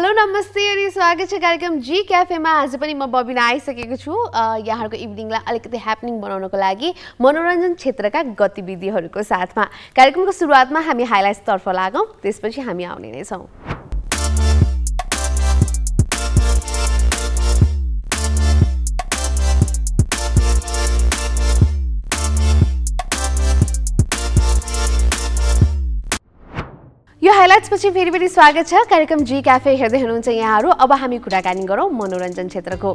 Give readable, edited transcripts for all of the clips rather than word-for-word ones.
Hello नमस्ते अनि स्वागत छ कार्यक्रम जी क्याफेमा। आज पनि म बबिना आइसकेको छु यहाँहरुको इभिनिङलाई अलिकति ह्यापनिङ बनाउनको लागि मनोरञ्जन क्षेत्रका गतिविधिहरुको साथमा। कार्यक्रमको सुरुवातमा हामी हाइलाइट्स तर्फ लागौं, त्यसपछि हामी आउने नै छौं। यो हाइलाइट्स पछि फेरि स्वागत छ। कार्यक्रम जी क्याफे हेर्दै हुनुहुन्छ यहाँहरु। अब हामी कुराकानी गरौं मनोरञ्जन क्षेत्रको।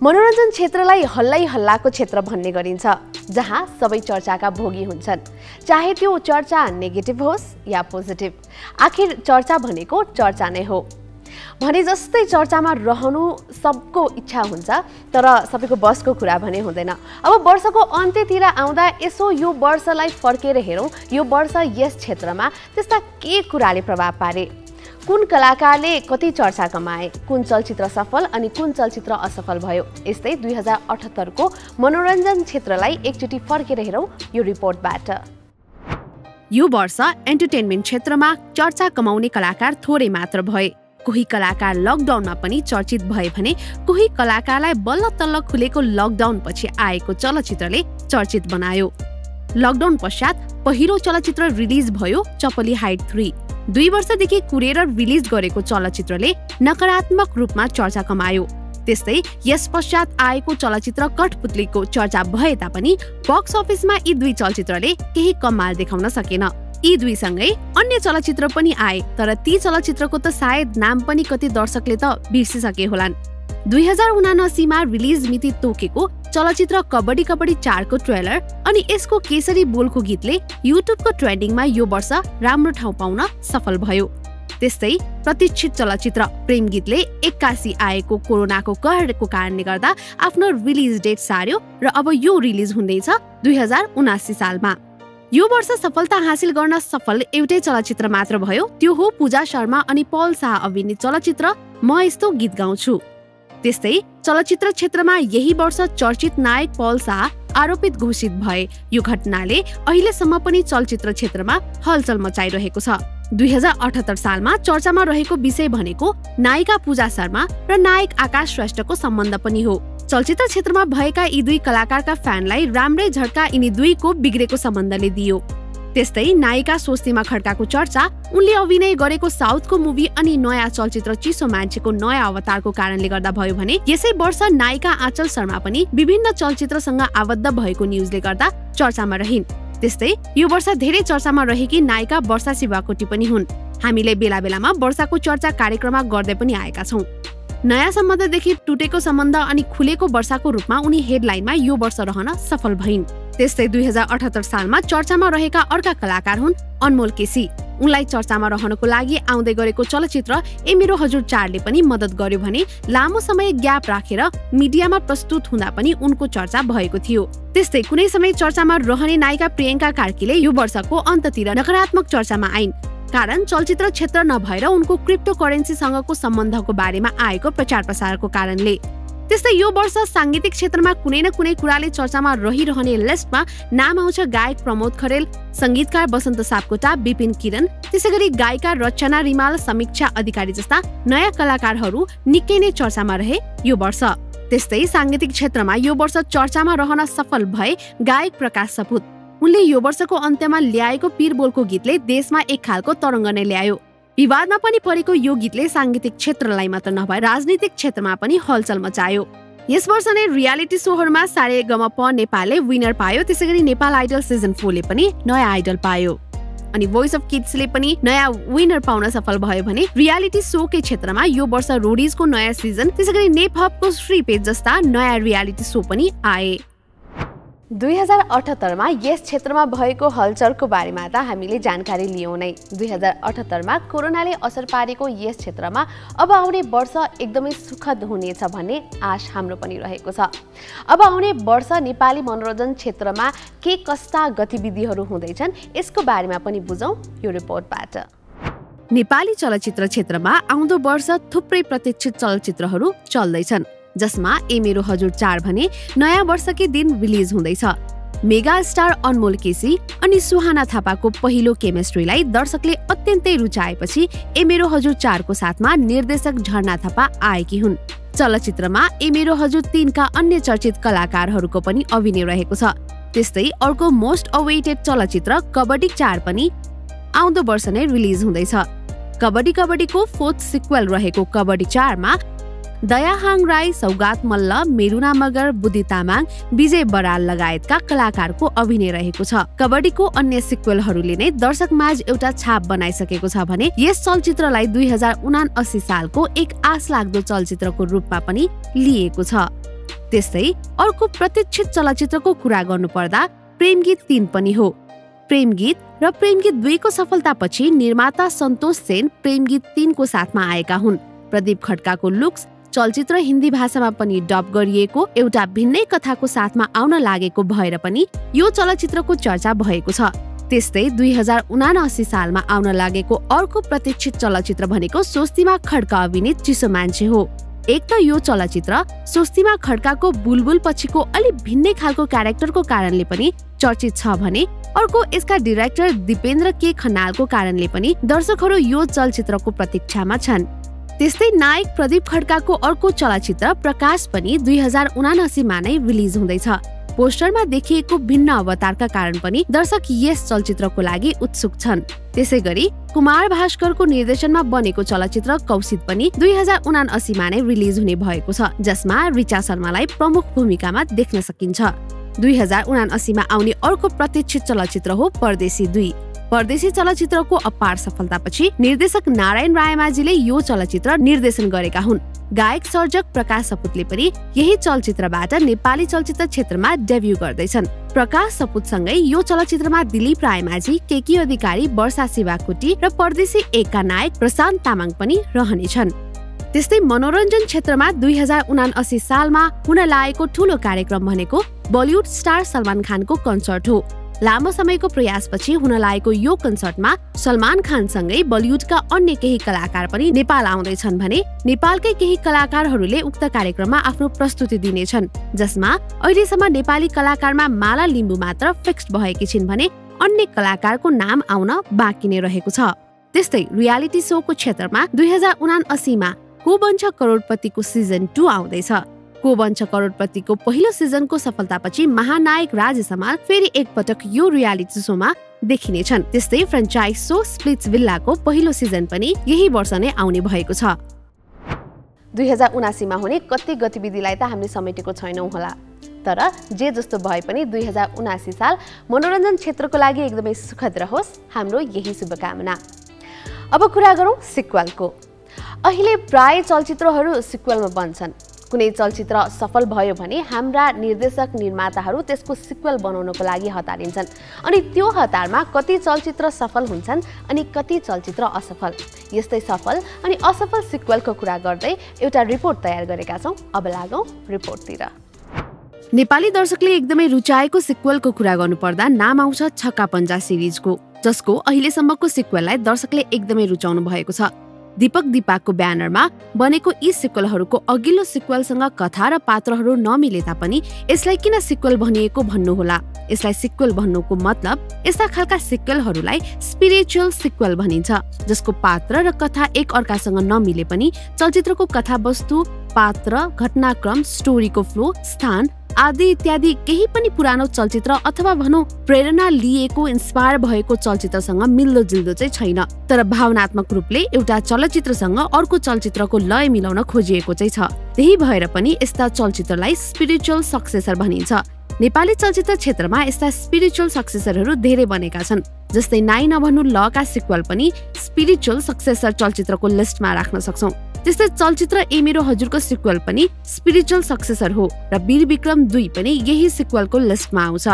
मनोरञ्जन क्षेत्रलाई हल्लै हल्लाको क्षेत्र भन्ने गरिन्छ, जहाँ सबै चर्चाका भोगी हुन्छन्, चाहे त्यो चर्चा नेगेटिभ होस् या पोजिटिभ। आखिर चर्चा भनेको चर्चा नै हो भने जस्तै चर्चामा रहनु सबको इच्छा हुन्छ, तर सबैको बसको कुरा भने हुँदैन। अब वर्षको अन्त्यतिर आउँदा यसो यो वर्षलाई फर्केर हेरौं, यो वर्ष यस क्षेत्रमा त्यस्ता के कुराले प्रभाव पारे, कुन कलाकारले कति चर्चा कमाए, कुन चलचित्र सफल अनि कुन चलचित्र असफल भयो। यस्तै 2078 को मनोरञ्जन क्षेत्रलाई एकचोटी फर्केर हेरौं यो रिपोर्टबाट। यो वर्ष एन्टरटेनमेन्ट क्षेत्रमा चर्चा कमाउने कलाकार थोरै मात्र भए। कोही कलाकार लकडाउनमा पनि चर्चित भए भने कोही कलाकारलाई बल्ल तल्ल खुलेको लकडाउन पछि आएको चलचित्रले चर्चित बनायो। लकडाउन पश्चात पहिलो चलचित्र रिलिज भयो चपली हाइट 3। 2 वर्षदेखि कुरेर रिलिज गरेको चलचित्रले नकारात्मक रूपमा चर्चा कमायो। त्यस्तै यस पश्चात आएको चलचित्र कठपुतलीको चर्चा भए तापनि बक्स अफिसमा यी 2 चलचित्रले केही कमाल देखाउन सकेन। यी 2 सँगै अन्य चलचित्र पनि आए, तर ती चलचित्रको त सायद नाम पनि कति दर्शकले त बिर्सिसके होलान्। 2079 मा रिलिज मिति तोकेको चलचित्र कबड्डी कबड्डी 4 को ट्रेलर अनि यसको केसरी बोलको गीतले युट्युबको ट्रेन्डिङमा यो वर्ष राम्रो ठाउँ पाउन सफल भयो। त्यस्तै प्रतीक्षित चलचित्र प्रेम गीतले 81 आएको कोरोनाको कहरको कारणले गर्दा आफ्नो रिलिज डेट सार्यो र अब यो रिलिज हुँदैछ 2079 सालमा। यो वर्ष सफलता हासिल गर्न सफल एउटै चलचित्र मात्र भयो, त्यो हो पूजा शर्मा अनि पल शाह अभिनीत चलचित्र म यस्तो गीत गाउँछु। त्यस्तै चलचित्र क्षेत्रमा यही वर्ष चर्चित नायक पल शाह आरोपित घोषित भए। यो घटनाले अहिलेसम्म पनि चलचित्र क्षेत्रमा हलचल मचाइरहेको छ। 2078 सालमा चर्चामा रहेको विषय भनेको नायिका पूजा शर्मा र नायक आकाश श्रेष्ठको सम्बन्ध पनि हो। चलचित्र क्षेत्रमा भएका यी 2 कलाकारका फ्यानलाई राम्रै झट्का यिनी 2 को बिग्रेको सम्बन्धले दियो। त्यस्तै नायिका स्वस्तिमा खड्काको चर्चा उनले अभिनय गरेको साउथको मुभी अनि नयाँ चलचित्र चिसो मान्छेको नयाँ अवतारको कारणले गर्दा भयो भने यसै वर्ष नायिका आँचल शर्मा पनि विभिन्न चलचित्रसँग आबद्ध भएको न्युजले गर्दा चर्चामा रहिन्। त्यस्तै यो वर्ष धेरै चर्चामा रहेकी नायिका वर्षा शिवाकोटी पनि हुन्। हामीले बेला बेलामा वर्षाको चर्चा कार्यक्रममा गर्दै पनि आएका छौं। नयाँ सम्बन्धदेखि टुटेको सम्बन्ध अनि खुलेको वर्षाको रूपमा उनी हेडलाइनमा यो वर्ष रहन सफल भइन्। त्यस्तै 2078 सालमा चर्चामा रहेका अर्का कलाकार हुन् अनमोल केसी। उनलाई चर्चामा रहनको लागि आउँदै गरेको चलचित्र ए मेरो हजुर 4 ले पनि मद्दत गर्यो भने लामो समय ग्याप राखेर मिडियामा प्रस्तुत हुँदा पनि उनको चर्चा भएको थियो। त्यस्तै कुनै समय चर्चामा रहने नायिका प्रियङ्का कार्कीले यो वर्षको अन्ततिर नकारात्मक चर्चामा आइन्, कारण चलचित्र क्षेत्र नभएर उनको क्रिप्टो करेन्सीसँगको सम्बन्धको बारेमा आएको प्रचार प्रसारको कारणले। त्यस्तै यो वर्ष सांगीतिक क्षेत्रमा कुनै न कुनै कुराले चर्चामा रहिरहने लिस्टमा नाम आउँछ गायक प्रमोद खरेल, संगीतकार बसन्त सापकोटा, विपिन किरण, त्यसैगरी गायिका रचना रिमाल, समीक्षा अधिकारी जस्ता नयाँ कलाकारहरू निकै नै चर्चामा रहे यो वर्ष। त्यस्तै सांगीतिक क्षेत्रमा यो वर्ष चर्चामा रहन सफल भए गायक प्रकाश सपुत। उनले यो वर्षको अन्त्यमा ल्याएको पीरबोलको गीतले देशमा एक खालको तरङ्ग नै ल्यायो। विवादमा पनि परेको यो गीतले सांगीतिक क्षेत्रलाई मात्र नभए राजनीतिक क्षेत्रमा पनि हलचल मचायो। यस वर्ष नै रियालिटी सोहरुमा सारेगमप नेपालले विनर पायो, त्यसैगरी नेपाल आइडल सिजन 4 ले पनि नयाँ आइडल पायो अनि भोइस अफ किड्सले पनि नयाँ विनर पाउन सफल भयो भने रियालिटी सोकै क्षेत्रमा यो वर्ष रोडीजको नयाँ सिजन, त्यसैगरी नेपहबको श्री पेज जस्ता नयाँ रियालिटी सो पनि आए। 2078 मा यस क्षेत्रमा भएको हलचलको बारेमा त हामीले जानकारी लियौं नै। 2078 मा कोरोनाले असर पारेको यस क्षेत्रमा अब आउने वर्ष एकदमै सुखद हुनेछ भन्ने आश हाम्रो पनि रहेको छ। अब आउने वर्ष नेपाली मनोरञ्जन क्षेत्रमा के कस्ता गतिविधिहरू हुँदैछन् यसको बारेमा पनि बुझौं यो रिपोर्टबाट। नेपाली चलचित्र क्षेत्रमा आउँदो वर्ष थुप्रै प्रतीक्षित चलचित्रहरू चल्दैछन्, जसमा ए मेरो हजुर 4 भने नयाँ वर्षकै दिन रिलिज हुँदैछ। मेगा स्टार अनमोल केसी अनि सुहाना थापाको पहिलो केमिस्ट्रीलाई दर्शकले अत्यन्तै रुचाएपछि ए मेरो हजुर 4 को साथमा निर्देशक झरना थापा आएकी हुन्। चलचित्रमा ए मेरो हजुर 3 का अन्य चर्चित कलाकारहरूको पनि अभिनय रहेको छ। त्यस्तै अर्को मोस्ट अवेटेड चलचित्र कबड्डी 4 पनि आउँदो वर्ष नै रिलिज हुँदैछ। कबड्डी कबड्डीको 4th सिक्वेल रहेको कबड्डी 4 मा दयाहाङ राई, सौगात मल्ल, मेरुना मगर, बुद्धि तामाङ, विजय बराल लगायतका कलाकारको अभिनय रहेको छ। कबड्डीको अन्य सिक्वेलहरूले नै दर्शक माझ एउटा छाप बनाइसकेको छ भने यस चलचित्रलाई 2079 सालको एक आश लाग्दो चलचित्रको रूपमा पनि लिएको छ। त्यस्तै अर्को प्रतीक्षित चलचित्रको कुरा गर्नुपर्दा प्रेमगीत 3 पनि हो। प्रेमगीत र प्रेमगीत 2 को सफलतापछि निर्माता सन्तोष सेन प्रेमगीत 3 को साथमा आएका हुन्। प्रदीप खड्काको लुक्स चलचित्र हिन्दी भाषामा पनि डब गरिएको एउटा भिन्नै कथाको साथमा आउन लागेको भएर पनि यो चलचित्रको चर्चा भएको छ। त्यस्तै 2079 सालमा आउन लागेको अर्को प्रतीक्षित चलचित्र भनेको स्वस्तिमा खड्का अभिनीत चिसो मान्छे हो। एक त यो चलचित्र स्वस्तिमा खड्काको बुलबुल पछिको अलि भिन्नै खालको क्यारेक्टरको कारणले पनि चर्चित छ भने अर्को यसका डाइरेक्टर दिपेन्द्र के खनालको कारणले पनि दर्शकहरू यो चलचित्रको प्रतीक्षामा छन्। त्यस्तै नायक प्रदीप खड्काको अर्को चलचित्र प्रकाश पनि 2079 मा नै रिलिज हुँदैछ। पोस्टरमा देखिएको भिन्न अवतारका कारण पनि दर्शक यस चलचित्रको लागि उत्सुक छन्। त्यसैगरी कुमार भास्करको निर्देशनमा बनेको चलचित्र कौशिक पनि 2079 मा नै रिलिज हुने भएको छ, जसमा रिचा शर्मालाई प्रमुख भूमिकामा देख्न सकिन्छ। 2079 मा आउने अर्को प्रतीक्षित चलचित्र हो परदेशी 2। परदेशी चलचित्रको अपार सफलतापछि निर्देशक नारायण रायमाझीले यो चलचित्र निर्देशन गरेका हुन्। गायक सर्जक प्रकाश सपुतले पनि यही चलचित्रबाट नेपाली चलचित्र क्षेत्रमा डेब्यू गर्दैछन्। प्रकाश सपुतसँगै यो चलचित्रमा दिलीप रायमाझी, केकी अधिकारी, वर्षा शिवाकोटी र परदेशी 1 का नायक प्रशान्त तामाङ पनि रहनेछन्। त्यस्तै मनोरञ्जन क्षेत्रमा 2079 सालमा हुन लागेको ठूलो कार्यक्रम भनेको बलिउड स्टार सलमान खानको कन्सर्ट हो। लामो समयको प्रयासपछि हुन लागेको यो कन्सर्टमा सलमान खानसँगै बलिउडका अन्य केही कलाकार पनि नेपाल आउँदैछन् भने नेपालकै केही कलाकारहरूले उक्त कार्यक्रममा आफ्नो प्रस्तुति दिनेछन्, जसमा अहिलेसम्म नेपाली कलाकारमा माला लिम्बू मात्र फिक्स्ड भएकी छिन् भने अन्य कलाकारको नाम आउन बाँकी नै रहेको छ। त्यस्तै रियालिटी शोको क्षेत्रमा 2079 मा को बन्छ करोडपतिको सिजन 2 आउँदैछ। को बन्छ करोडपतिको पहिलो सिजनको सफलतापछि महानायक राजेश हमाल फेरि एकपटक यो रियालिटी शोमा देखिनेछन्। त्यस्तै फ्रेन्चाइज शो स्प्लिट्स विल्लाको पहिलो सिजन पनि यही वर्ष नै आउने भएको छ। 2079 मा हुने कति गतिविधिलाई त हामीले समेटेको छैनौं होला, तर जे जस्तो भए पनि 2079 साल मनोरञ्जन क्षेत्रको लागि एकदमै सुखद रहोस्, हाम्रो यही शुभकामना। अब कुरा गरौँ सिक्वलको। अहिले प्राय चलचित्रहरू सिक्वलमा बन्छन्। कुनै चलचित्र सफल भयो भने हाम्रा निर्देशक निर्माताहरू त्यसको सिक्वल बनाउनको लागि हतारिन्छन्, अनि त्यो हतारमा कति चलचित्र सफल हुन्छन् अनि कति चलचित्र असफल। यस्तै सफल अनि असफल सिक्वलको कुरा गर्दै एउटा रिपोर्ट तयार गरेका छौं। अब लागौं रिपोर्टतिर। नेपाली दर्शकले एकदमै रुचाएको सिक्वलको कुरा गर्नुपर्दा नाम आउँछ छक्का पञ्जा सिरिजको, जसको अहिलेसम्मको सिक्वललाई दर्शकले एकदमै रुचाउनु भएको छ। दीपक दीपाको ब्यानरमा बनेको यी सिक्वलहरूको अघिल्लो सिक्वलसँग कथा र पात्रहरू नमिले तापनि यसलाई किन सिक्वल भनिएको भन्नुहोला। यसलाई सिक्वल भन्नुको मतलब यस्ता खालका सिक्वलहरूलाई स्पिरिचुअल सिक्वल भनिन्छ, जसको पात्र र कथा एक अर्कासँग नमिले पनि चलचित्रको कथावस्तु, पात्र, घटनाक्रम, स्टोरीको फ्लो, स्थान आदि इत्यादि केही पनि पुरानो चलचित्र अथवा भनौं प्रेरणा लिएको इन्स्पायर भएको चलचित्रसँग मिल्दो जुल्दो चाहिँ छैन, तर भावनात्मक रूपले एउटा चलचित्रसँग अर्को चलचित्रको लय मिलाउन खोजिएको चाहिँ छ। त्यही भएर पनि यस्ता चलचित्रलाई स्पिरिचुअल सक्सेसर भनिन्छ। नेपाली चलचित्र क्षेत्रमा यस्ता स्पिरिचुअल सक्सेसरहरू धेरै बनेका छन्, जस्तै नाइ नभन्नु ल का सिक्वल पनि स्पिरिचुअल सक्सेसर चलचित्रको लिस्टमा राख्न सक्छौं। त्यस्तै चलचित्र ए मेरो हजुरको सिक्वल पनि स्पिरिचुअल सक्सेसर हो र वीर विक्रम 2 पनि यही सिक्वलको लिस्टमा आउँछ।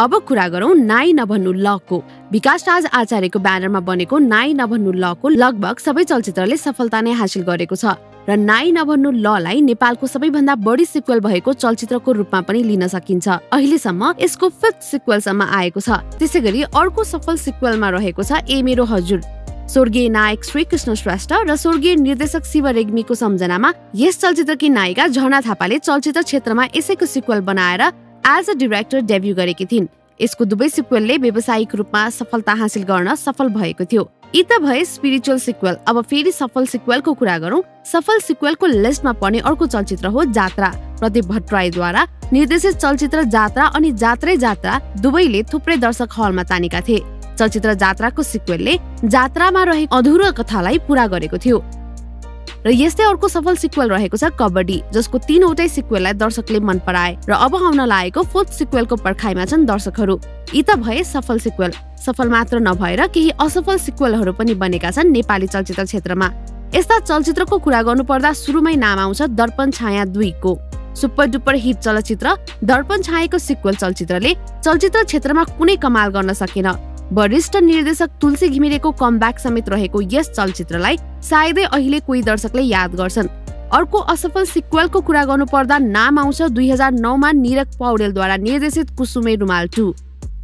अब कुरा गरौं नाइ नभन्नु ल को। विकास राज आचार्यको ब्यानरमा बनेको नाइ नभन्नु ल को लगभग सबै चलचित्रले सफलता नै हासिल गरेको छ र नाइ नभन्नु ल लाई नेपालको सबैभन्दा बढी सिक्वल भएको चलचित्रको रूपमा पनि लिन सकिन्छ। अहिलेसम्म यसको 5th सिक्वलसम्म आएको छ। त्यसैगरी अर्को सफल सिक्वलमा रहेको छ ए मेरो हजुर। स्वर्गीय नायक श्री कृष्ण श्रेष्ठ र स्वर्गीय निर्देशक शिव रेग्मीको सम्झनामा यस चलचित्रकी नायिका झरना थापाले चलचित्र क्षेत्रमा यसैको सिक्वल बनाएर एज अ डाइरेक्टर डेब्यू गरेकी थिइन्। यसको दुवै सिक्वेलले व्यावसायिक रूपमा सफलता हासिल गर्न सफल भएको थियो। यी त भए स्पिरिचुअल सिक्वेल। अब फेरि सफल सिक्वेलको कुरा गरौँ। सफल सिक्वेलको लिस्टमा पर्ने अर्को चलचित्र हो जात्रा। प्रदीप भट्टराईद्वारा निर्देशित चलचित्र जात्रा अनि जात्रै जात्रा दुवैले थुप्रै दर्शक हलमा तानेका थिए। चलचित्र जात्राको सिक्वेलले जात्रामा रहेको अधुरो कथालाई पूरा गरेको थियो। र यस्तै अर्को सफल सिक्वेल रहेको छ कबड्डी, जसको 3वटै सिक्वेललाई दर्शकले मन पराए र अब आउन लागेको 4th सिक्वेलको पर्खाइमा छन् दर्शकहरू। यी त भए सफल सिक्वेल। सफल मात्र नभएर केही असफल सिक्वेलहरू पनि बनेका छन् नेपाली चलचित्र क्षेत्रमा। यस्ता चलचित्रको कुरा गर्नुपर्दा सुरुमै नाम आउँछ दर्पण छाया 2 को। सुपर डुपर हिट चलचित्र दर्पण छायाको सिक्वेल चलचित्रले चलचित्र क्षेत्रमा कुनै कमाल गर्न सकेन। वरिष्ठ निर्देशक तुलसी घिमिरेको कमब्याक समेत रहेको यस चलचित्रलाई सायदै अहिले कोही दर्शकले याद गर्छन्। अर्को असफल सिक्वेलको कुरा गर्नुपर्दा नाम आउँछ 2009 मा निरक पौडेलद्वारा निर्देशित कुसुमे रुमाल 2।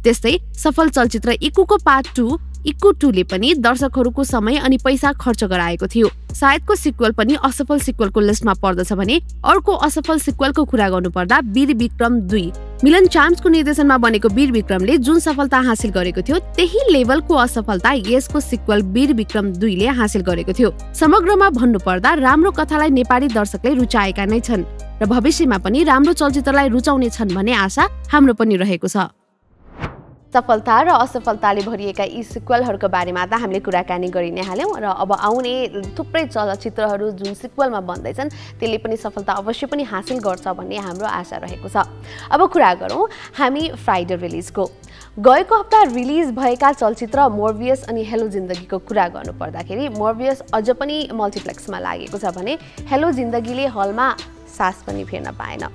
त्यस्तै सफल चलचित्र इक्कुको पार्ट 2 इक्कु 2 ले पनि दर्शकहरूको समय अनि पैसा खर्च गराएको थियो। सायदको सिक्वेल पनि असफल सिक्वेलको लिस्टमा पर्दछ भने अर्को असफल सिक्वेलको कुरा गर्नुपर्दा वीर विक्रम 2। मिलन चाम्सको निर्देशनमा बनेको वीर विक्रमले जुन सफलता हासिल गरेको थियो त्यही लेभलको असफलता यसको सिक्वेल वीर विक्रम 2 ले हासिल गरेको थियो। समग्रमा भन्नुपर्दा राम्रो कथालाई नेपाली दर्शकले रुचाएका नै छन् र भविष्यमा पनि राम्रो चलचित्रलाई रुचाउने छन् भन्ने आशा हाम्रो पनि रहेको छ। सफलता र असफलताले भरिएका यी सिक्वेलहरूको बारेमा त हामीले कुराकानी गरि नै हाल्यौँ र अब आउने थुप्रै चलचित्रहरू जुन सिक्वेलमा बन्दैछन् त्यसले पनि सफलता अवश्य पनि हासिल गर्छ भन्ने हाम्रो आशा रहेको छ। अब कुरा गरौँ हामी फ्राइडे रिलिजको। गएको हप्ता रिलिज भएका चलचित्र मोर्बियस अनि हेलो जिन्दगीको कुरा गर्नुपर्दाखेरि मोर्बियस अझ पनि मल्टिप्लेक्समा लागेको छ भने हेलो जिन्दगीले हलमा सास पनि फेर्न पाएन।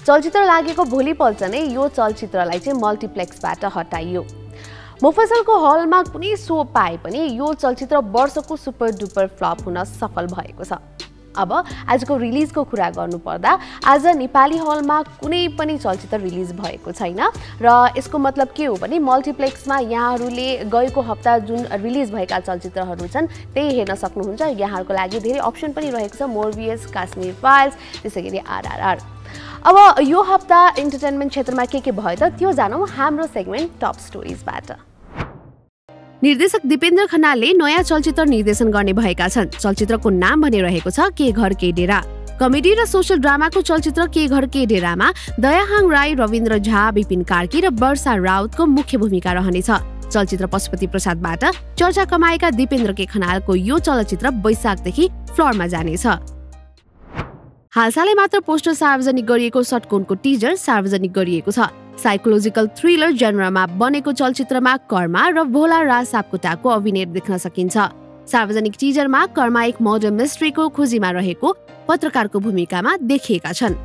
चलचित्र लागेको भोलिपल्ट नै यो चलचित्रलाई चाहिँ मल्टिप्लेक्सबाट हटाइयो। मुफसलको हलमा कुनै सो पाए पनि यो चलचित्र वर्षको सुपर डुपर फ्लप हुन सफल भएको छ। अब आजको रिलिजको कुरा गर्नुपर्दा आज नेपाली हलमा कुनै पनि चलचित्र रिलिज भएको छैन र यसको मतलब के हो भने मल्टिप्लेक्समा यहाँहरूले गएको हप्ता जुन रिलिज भएका चलचित्रहरू छन् त्यही हेर्न सक्नुहुन्छ। यहाँहरूको लागि धेरै अप्सन पनि रहेको छ, मोर्बियस, काश्मीर फाइल्स, त्यसैगरी RRR। अब यो हप्ता इन्टरटेनमेन्ट क्षेत्रमा के भयो त त्यो जानौँ हाम्रो सेगमेन्ट टप स्टोरिजबाट। निर्देशक दिपेन्द्र खनालले नयाँ चलचित्र निर्देशन गर्ने भएका छन्। चलचित्रको नाम भने रहेको छ के घर के डेरा। कमेडी र सोशल ड्रामाको चलचित्र के घर के डेरामा दयाहाङ राई, रविन्द्र झा, विपिन कार्की र वर्षा राउतको मुख्य भूमिका रहनेछ। चलचित्र पशुपति प्रसादबाट चर्चा कमाएका दिपेन्द्र के खनालको यो चलचित्र वैशाखदेखि फ्लोरमा जानेछ। हालसालै मात्र पोस्टर सार्वजनिक गरिएको षट्कोणको टिजर सार्वजनिक गरिएको छ। साइकोलोजिकल थ्रिलर जेनरमा बनेको चलचित्रमा कर्मा र भोला राज सापकोटाको अभिनय देख्न सकिन्छ। सार्वजनिक टिजरमा कर्मा एक मर्डर मिस्ट्रीको खोजीमा रहेको पत्रकारको भूमिकामा देखिएका छन्।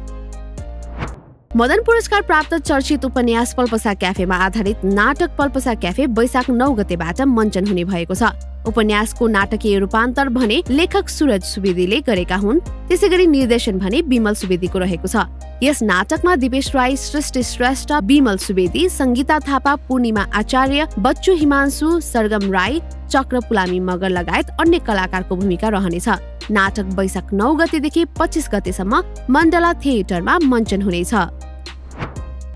मदन पुरस्कार प्राप्त चर्चित उपन्यास पल्पसा क्याफेमा आधारित नाटक पल्पसा क्याफे वैशाख 9 गतेबाट मञ्चन हुने भएको छ। उपन्यासको नाटकीय रूपान्तर भने लेखक सूरज सुवेदीले गरेका हुन्। त्यसैगरी निर्देशन भने विमल सुवेदीको रहेको छ। यस नाटकमा दिपेश राई, सृष्टि श्रेष्ठ, विमल सुवेदी, संगीता थापा, पूर्णिमा आचार्य, बच्चु हिमांशु, सरगम राई, चक्र पुलामी मगर लगायत अन्य कलाकारको भूमिका रहनेछ। नाटक वैशाख 9 गतेदेखि 25 गतेसम्म मण्डला थिएटरमा मञ्चन हुनेछ।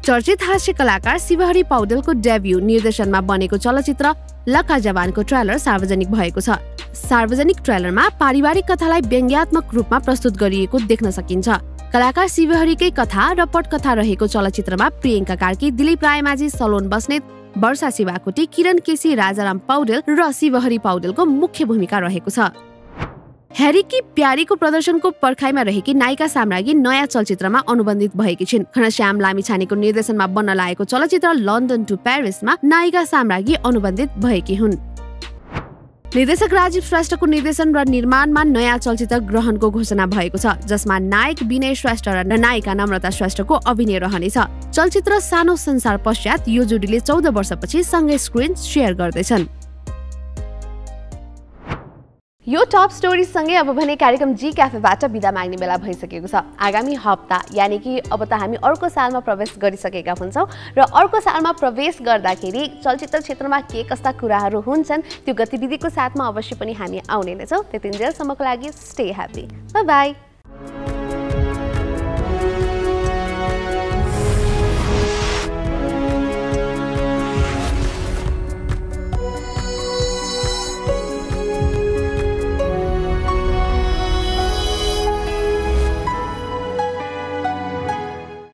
चर्चित हास्य कलाकार शिवहरी पौडेलको डेब्यू निर्देशनमा बनेको चलचित्र लक्का जवानको ट्रेलर सार्वजनिक भएको छ। सार्वजनिक ट्रेलरमा पारिवारिक कथालाई व्यङ्ग्यात्मक रूपमा प्रस्तुत गरिएको देख्न सकिन्छ। कलाकार शिवहरीकै कथा र पटकथा रहेको चलचित्रमा प्रियङ्का कार्की, दिलीप रायमाझी, सलोन बस्नेत, वर्षा शिवाकोटी, किरण केसी, राजाराम पौडेल र शिवहरी पौडेलको मुख्य भूमिका रहेको छ। ह्यारी की प्यारीको प्रदर्शनको पर्खाइमा रहेकी नायिका साम्राज्ञी नयाँ चलचित्रमा अनुबन्धित भएकी छिन्। घनश्याम लामिछानेको निर्देशनमा बन्न लागेको चलचित्र लन्डन टु पेरिसमा नायिका साम्राज्ञी अनुबन्धित भएकी हुन्। निर्देशक राजीव श्रेष्ठको निर्देशन र निर्माणमा नयाँ चलचित्र ग्रहणको घोषणा भएको छ, जसमा नायक विनय श्रेष्ठ र नायिका नम्रता श्रेष्ठको अभिनय रहनेछ। चलचित्र सानो संसार पश्चात यो जोडीले 14 वर्षपछि सँगै स्क्रिन शेयर गर्दैछन्। यो टप स्टोरी सँगै अब भने कार्यक्रम जी क्याफेबाट बिदा माग्ने बेला भइसकेको छ। आगामी हप्ता यानि कि अब त हामी अर्को सालमा प्रवेश गरिसकेका हुन्छौँ र अर्को सालमा प्रवेश गर्दाखेरि चलचित्र क्षेत्रमा के कस्ता कुराहरू हुन्छन् त्यो गतिविधिको साथमा अवश्य पनि हामी आउने नै छौँ। त्यतिन्जेलसम्मको लागि स्टे ह्याप्पी, बाई बाई।